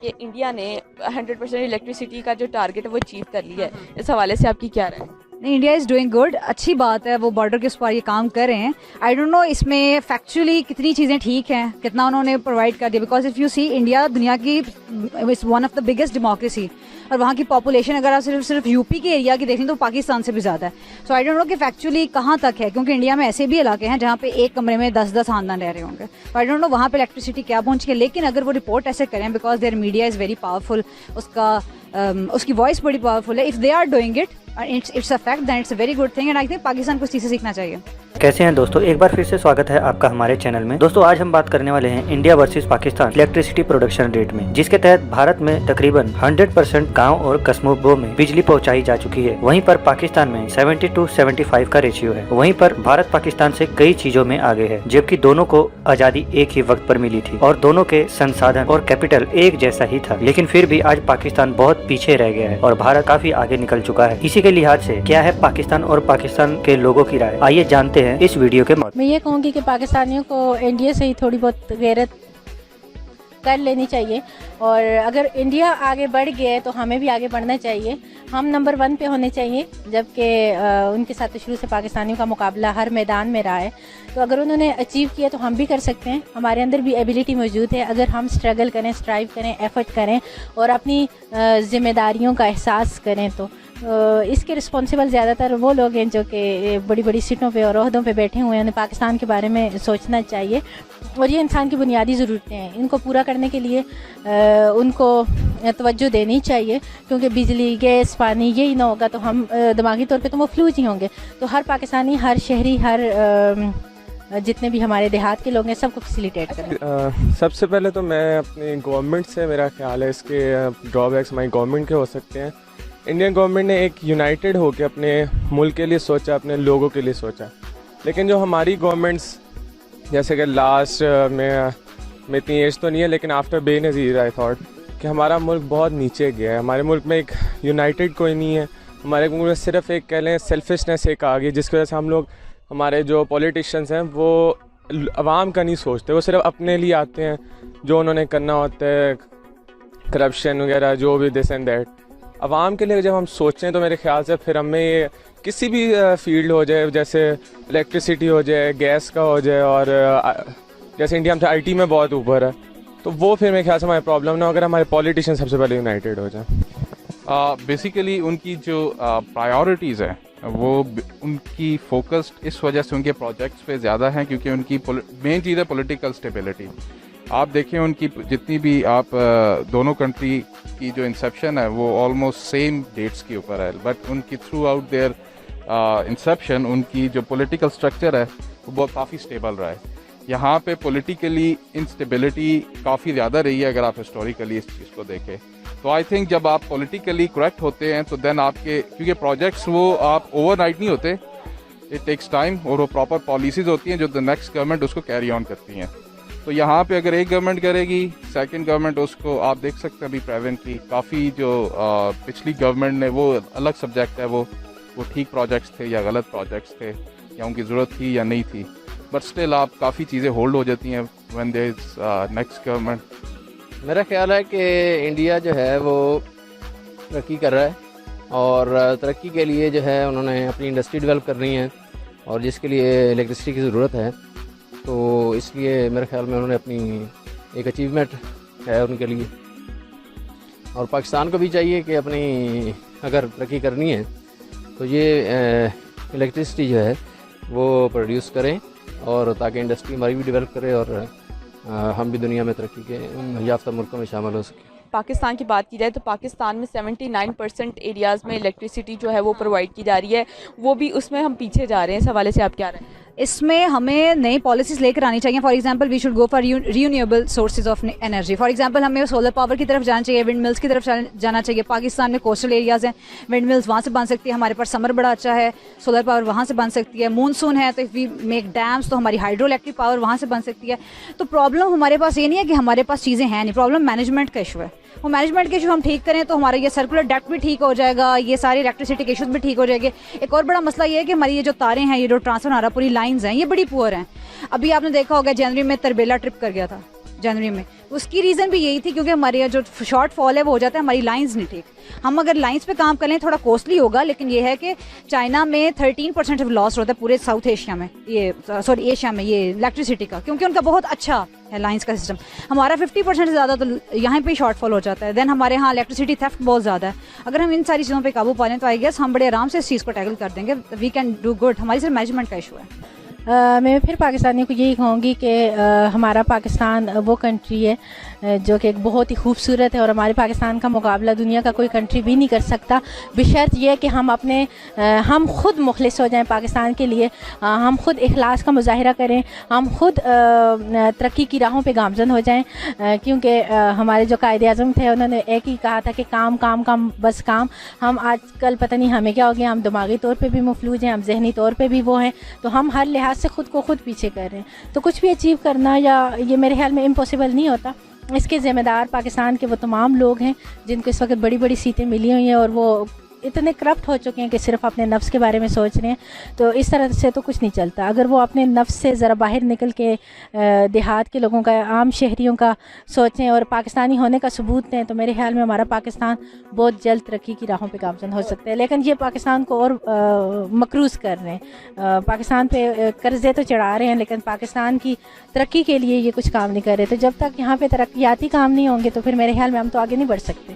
कि इंडिया ने 100% इलेक्ट्रिसिटी का जो टारगेट है वो अचीव कर लिया है, इस हवाले से आपकी क्या राय है? नहीं, इंडिया इज़ डूइंग गुड, अच्छी बात है, वो बॉर्डर के उस पार ये काम कर रहे हैं। आई डोंट नो इसमें फैक्चुअली कितनी चीज़ें ठीक हैं, कितना उन्होंने प्रोवाइड कर दिया, because if you see India दुनिया की is one of the biggest democracy, और वहाँ की पॉपुलेशन अगर आप सिर्फ यूपी के एरिया की देख लें तो पाकिस्तान से भी ज़्यादा है। सो आई डोंट नो कि फैक्चुअली कहाँ तक है, क्योंकि इंडिया में ऐसे भी इलाके हैं जहाँ पे एक कमरे में 10-10 खानदान रह रहे होंगे। तो आई डोंट नो वहाँ पे इलेक्ट्रिसिटी क्या पहुँची है, लेकिन अगर वो रिपोर्ट ऐसे करें, because their media is very powerful, उसकी वॉइस बड़ी पावरफुल है, if they are doing it it's a fact, then it's a very good thing, and I think Pakistan को इस चीज़ से सीखना चाहिए। कैसे हैं दोस्तों, एक बार फिर से स्वागत है आपका हमारे चैनल में। दोस्तों आज हम बात करने वाले हैं India versus Pakistan electricity production rate में, जिसके तहत भारत में तकरीबन 100% गांव और कस्बों में बिजली पहुंचाई जा चुकी है। वहीं पर पाकिस्तान में 70-75 का रेशियो है। वहीं पर भारत पाकिस्तान से कई चीजों में आगे है, जबकि दोनों को आजादी एक ही वक्त पर मिली थी और दोनों के संसाधन और कैपिटल एक जैसा ही था, लेकिन फिर भी आज पाकिस्तान बहुत पीछे रह गया है और भारत काफी आगे निकल चुका है। इसी के लिहाज से क्या है पाकिस्तान और पाकिस्तान के लोगों की राय, आइए जानते हैं इस वीडियो के मैं ये कहूँगी कि पाकिस्तानियों को इंडिया से ही थोड़ी बहुत गैरत कर लेनी चाहिए, और अगर इंडिया आगे बढ़ गया है तो हमें भी आगे बढ़ना चाहिए। हम नंबर 1 पे होने चाहिए, जबकि उनके साथ तो शुरू से पाकिस्तानियों का मुकाबला हर मैदान में रहा है। तो अगर उन्होंने अचीव किया तो हम भी कर सकते हैं, हमारे अंदर भी एबिलिटी मौजूद है। अगर हम स्ट्रगल करें, स्ट्राइव करें, एफर्ट करें और अपनी ज़िम्मेदारियों का एहसास करें, तो इसके रिस्पॉन्सिबल ज़्यादातर वो लोग हैं जो कि बड़ी बड़ी सीटों पे और ओहदों पे बैठे हुए हैं। उन्हें पाकिस्तान के बारे में सोचना चाहिए, और ये इंसान की बुनियादी ज़रूरतें हैं, इनको पूरा करने के लिए उनको तवज्जो देनी चाहिए, क्योंकि बिजली, गैस, पानी यही ना होगा तो हम दिमागी तौर पे तो मफलूज ही होंगे। तो हर पाकिस्तानी, हर शहरी, हर जितने भी हमारे देहात के लोग हैं, सबको फैसिलिटेट करें। सबसे पहले तो मैं अपनी गवर्नमेंट से, मेरा ख्याल है इसके ड्रॉबैक्स हमारी गवर्नमेंट के हो सकते हैं। इंडियन गवर्नमेंट ने एक यूनाइटेड होकर अपने मुल्क के लिए सोचा, अपने लोगों के लिए सोचा, लेकिन जो हमारी गवर्नमेंट्स, जैसे कि लास्ट में इतनी एज तो नहीं है, लेकिन आफ्टर बेनज़ीर आई थॉट कि हमारा मुल्क बहुत नीचे गया है। हमारे मुल्क में एक यूनाइटेड कोई नहीं है, हमारे मुल्क में सिर्फ एक कह लें सेल्फिशनेस एक आ गई, जिसकी वजह से हम लोग, हमारे जो पॉलिटिशियंस हैं वो आवाम का नहीं सोचते, वो सिर्फ अपने लिए आते हैं, जो उन्होंने करना होता है, करप्शन वगैरह जो भी दिस एंड दैट। आवाम के लिए जब हम सोचें तो मेरे ख्याल से फिर हमें ये किसी भी फील्ड हो जाए, जैसे इलेक्ट्रिसिटी हो जाए, गैस का हो जाए, और जैसे इंडिया में आईटी में बहुत ऊपर है, तो वो फिर मेरे ख्याल से हमारी प्रॉब्लम ना, अगर हमारे पॉलिटिशियन सबसे पहले यूनाइटेड हो जाए। बेसिकली उनकी जो प्रायोरिटीज़ है वो उनकी फोकस्ड इस वजह से उनके प्रोजेक्ट्स पे ज़्यादा हैं, क्योंकि उनकी मेन चीज़ है पॉलिटिकल स्टेबिलिटी। आप देखें उनकी जितनी भी आप दोनों कंट्री की जो इंसेप्शन है वो ऑलमोस्ट सेम डेट्स के ऊपर है, बट उनकी थ्रू आउट देयर इंसेप्शन उनकी जो पॉलिटिकल स्ट्रक्चर है वो बहुत काफ़ी स्टेबल रहा है। यहाँ पे पॉलिटिकली इंस्टेबिलिटी काफ़ी ज़्यादा रही है, अगर आप हिस्टोरिकली इस चीज़ को देखें। तो आई थिंक जब आप पॉलिटिकली करेक्ट होते हैं तो देन आपके, क्योंकि प्रोजेक्ट्स वो आप ओवरनाइट नहीं होते, इट टेक्स टाइम, और वो प्रॉपर पॉलिसीज़ होती हैं जो द नेक्स्ट गवर्नमेंट उसको कैरी ऑन करती हैं। तो यहाँ पे अगर एक गवर्नमेंट करेगी, सेकंड गवर्नमेंट उसको, आप देख सकते हैं अभी प्रेजेंटली काफ़ी जो पिछली गवर्नमेंट ने, वो अलग सब्जेक्ट है, वो ठीक प्रोजेक्ट्स थे या गलत प्रोजेक्ट्स थे, या उनकी ज़रूरत थी या नहीं थी, बट स्टिल आप काफ़ी चीज़ें होल्ड हो जाती हैं when there is next government. मेरा ख्याल है कि इंडिया जो है वो तरक्की कर रहा है, और तरक्की के लिए जो है उन्होंने अपनी इंडस्ट्री डेवलप करनी है, और जिसके लिए इलेक्ट्रिसिटी की ज़रूरत है। तो इसलिए मेरे ख्याल में उन्होंने अपनी एक अचीवमेंट है उनके लिए, और पाकिस्तान को भी चाहिए कि अपनी अगर तरक्की करनी है तो ये इलेक्ट्रिसिटी जो है वो प्रोड्यूस करें, और ताकि इंडस्ट्री हमारी भी डेवलप करे और हम भी दुनिया में तरक्की के याफ्ता मुल्कों में शामिल हो सकें। पाकिस्तान की बात की जाए तो पाकिस्तान में 79% एरियाज़ में इलेक्ट्रिसिटी जो है वो प्रोवाइड की जा रही है, वो भी उसमें हम पीछे जा रहे हैं। इस हवाले से आप क्या रहे हैं? इसमें हमें नई पॉलिसीज़ लेकर आनी चाहिए। For example we should go for renewable sources of energy. For example हमें सोलर पावर की तरफ जाना चाहिए, विंड मिल्स की तरफ जाना चाहिए। पाकिस्तान में कोस्टल एरियाज़ हैं, विंड मिल्स वहाँ से बन सकती है, हमारे पास समर बड़ा अच्छा है, सोलर पावर वहाँ से बन सकती है। मूनसून है तो इफ़ वी मेक डैम्स तो हमारी हाइड्रो इलेक्ट्रिक पावर वहाँ से बन सकती है। तो प्रॉब्लम हमारे पास ये नहीं है कि हमारे पास चीज़ें हैं नहीं, प्रॉब्लम मैनेजमेंट का इशू है। वो मैनेजमेंट के इशू हम ठीक करें तो हमारा ये सर्कुलर डेप्ट भी ठीक हो जाएगा, ये सारे इलेक्ट्रिसिटी के इशूज़ भी ठीक हो जाएंगे। एक और बड़ा मसला ये है कि हमारी ये जो तारें हैं, ये जो ट्रांसफर हमारा पूरी लाइंस हैं, ये बड़ी पुअर हैं। अभी आपने देखा होगा जनवरी में तरबेला ट्रिप कर गया था, जनवरी में। उसकी रीज़न भी यही थी क्योंकि हमारे जो शॉर्ट फॉल है वो हो जाता है, हमारी लाइंस नहीं ठीक। हम अगर लाइंस पे काम कर लें थोड़ा कॉस्टली होगा, लेकिन ये है कि चाइना में 13% ऑफ लॉस होता है पूरे साउथ एशिया में, ये सॉरी एशिया में, ये इलेक्ट्रिसिटी का, क्योंकि उनका बहुत अच्छा है लाइंस का सिस्टम। हमारा 50% से ज़्यादा तो यहाँ पे शॉर्टफॉल हो जाता है। देन हमारे यहाँ इलेक्ट्रिसिटी थेफ्ट बहुत ज़्यादा है। अगर हम इन सारी चीज़ों पे काबू पा लें तो आई गेस हम बड़े आराम से इस चीज़ को टैकल कर देंगे। We can do good. हमारी सिर्फ मैनेजमेंट का इशू है। मैं फिर पाकिस्तानियों को यही कहूँगी कि हमारा पाकिस्तान वो कंट्री है जो कि एक बहुत ही खूबसूरत है, और हमारे पाकिस्तान का मुकाबला दुनिया का कोई कंट्री भी नहीं कर सकता, बशर्त ये कि हम खुद मुखलिस हो जाएं पाकिस्तान के लिए, हम खुद इखलास का मुजाहिरा करें, हम खुद तरक्की की राहों पे गामजन हो जाएं, क्योंकि हमारे जो कायदे-ए-आज़म थे उन्होंने एक ही कहा था कि काम काम काम बस काम। हम आजकल पता नहीं हमें क्या हो गया, हम दिमागी तौर पे भी मफलूज हैं, हम जहनी तौर पे भी वो हैं, तो हम हर लिहाज से खुद को खुद पीछे कर रहे हैं। तो कुछ भी अचीव करना या ये मेरे ख्याल में इम्पॉसिबल नहीं होता। इसके ज़िम्मेदार पाकिस्तान के वो तमाम लोग हैं जिनको इस वक्त बड़ी बड़ी सीटें मिली हुई हैं और वो इतने करप्ट हो चुके हैं कि सिर्फ अपने नफ्स के बारे में सोच रहे हैं। तो इस तरह से तो कुछ नहीं चलता। अगर वो अपने नफ्स से ज़रा बाहर निकल के देहात के लोगों का, आम शहरियों का सोचें और पाकिस्तानी होने का सबूत दें, तो मेरे ख्याल में हमारा पाकिस्तान बहुत जल्द तरक्की की राहों पे गामजन हो सकता है। लेकिन ये पाकिस्तान को और मकरूज़ कर रहे हैं, पाकिस्तान पे कर्ज़े तो चढ़ा रहे हैं, लेकिन पाकिस्तान की तरक्की के लिए ये कुछ काम नहीं कर रहे। तो जब तक यहाँ पे तरक्याती काम नहीं होंगे तो फिर मेरे ख्याल में हम तो आगे नहीं बढ़ सकते।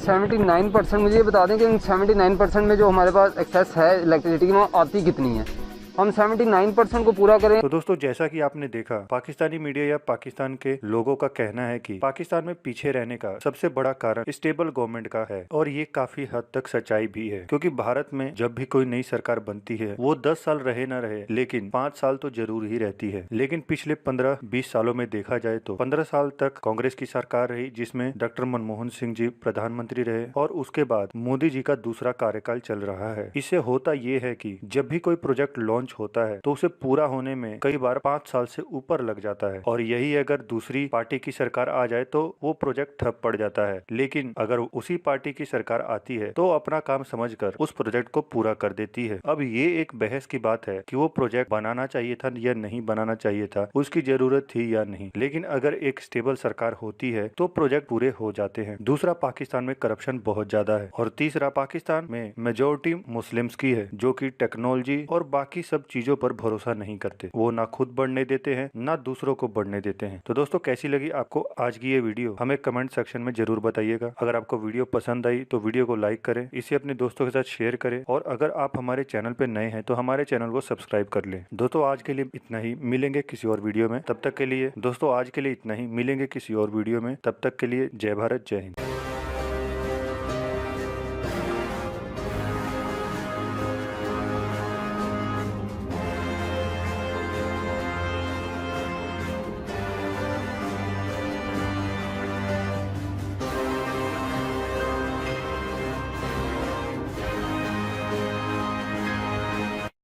79%, मुझे ये बता दें कि 79% में जो हमारे पास एक्सेस है इलेक्ट्रिसिटी की, वो आती कितनी है? हम 79% को पूरा करें। तो दोस्तों, जैसा कि आपने देखा, पाकिस्तानी मीडिया या पाकिस्तान के लोगों का कहना है कि पाकिस्तान में पीछे रहने का सबसे बड़ा कारण स्टेबल गवर्नमेंट का है, और ये काफी हद तक सच्चाई भी है, क्योंकि भारत में जब भी कोई नई सरकार बनती है वो 10 साल रहे न रहे, लेकिन 5 साल तो जरूर ही रहती है। लेकिन पिछले 15-20 सालों में देखा जाए तो 15 साल तक कांग्रेस की सरकार रही, जिसमें डॉक्टर मनमोहन सिंह जी प्रधानमंत्री रहे, और उसके बाद मोदी जी का दूसरा कार्यकाल चल रहा है। इससे होता ये है कि जब भी कोई प्रोजेक्ट लॉन्च होता है तो उसे पूरा होने में कई बार 5 साल से ऊपर लग जाता है, और यही अगर दूसरी पार्टी की सरकार आ जाए तो वो प्रोजेक्ट ठप पड़ जाता है। लेकिन अगर उसी पार्टी की सरकार आती है तो अपना काम समझकर उस प्रोजेक्ट को पूरा कर देती है। अब ये एक बहस की बात है कि वो प्रोजेक्ट बनाना चाहिए था या नहीं बनाना चाहिए था, उसकी जरूरत थी या नहीं, लेकिन अगर एक स्टेबल सरकार होती है तो प्रोजेक्ट पूरे हो जाते हैं। दूसरा, पाकिस्तान में करप्शन बहुत ज्यादा है, और तीसरा, पाकिस्तान में मेजोरिटी मुस्लिम्स की है जो कि टेक्नोलॉजी और बाकी सब चीजों पर भरोसा नहीं करते। वो ना खुद बढ़ने देते हैं ना दूसरों को बढ़ने देते हैं। तो दोस्तों, कैसी लगी आपको आज की ये वीडियो, हमें कमेंट सेक्शन में जरूर बताइएगा। अगर आपको वीडियो पसंद आई तो वीडियो को लाइक करें, इसे अपने दोस्तों के साथ शेयर करें, और अगर आप हमारे चैनल पे नए हैं तो हमारे चैनल को सब्सक्राइब कर लें। दोस्तों, आज के लिए इतना ही, मिलेंगे किसी और वीडियो में। तब तक के लिए दोस्तों, आज के लिए इतना ही, मिलेंगे किसी और वीडियो में। तब तक के लिए जय भारत, जय हिंद।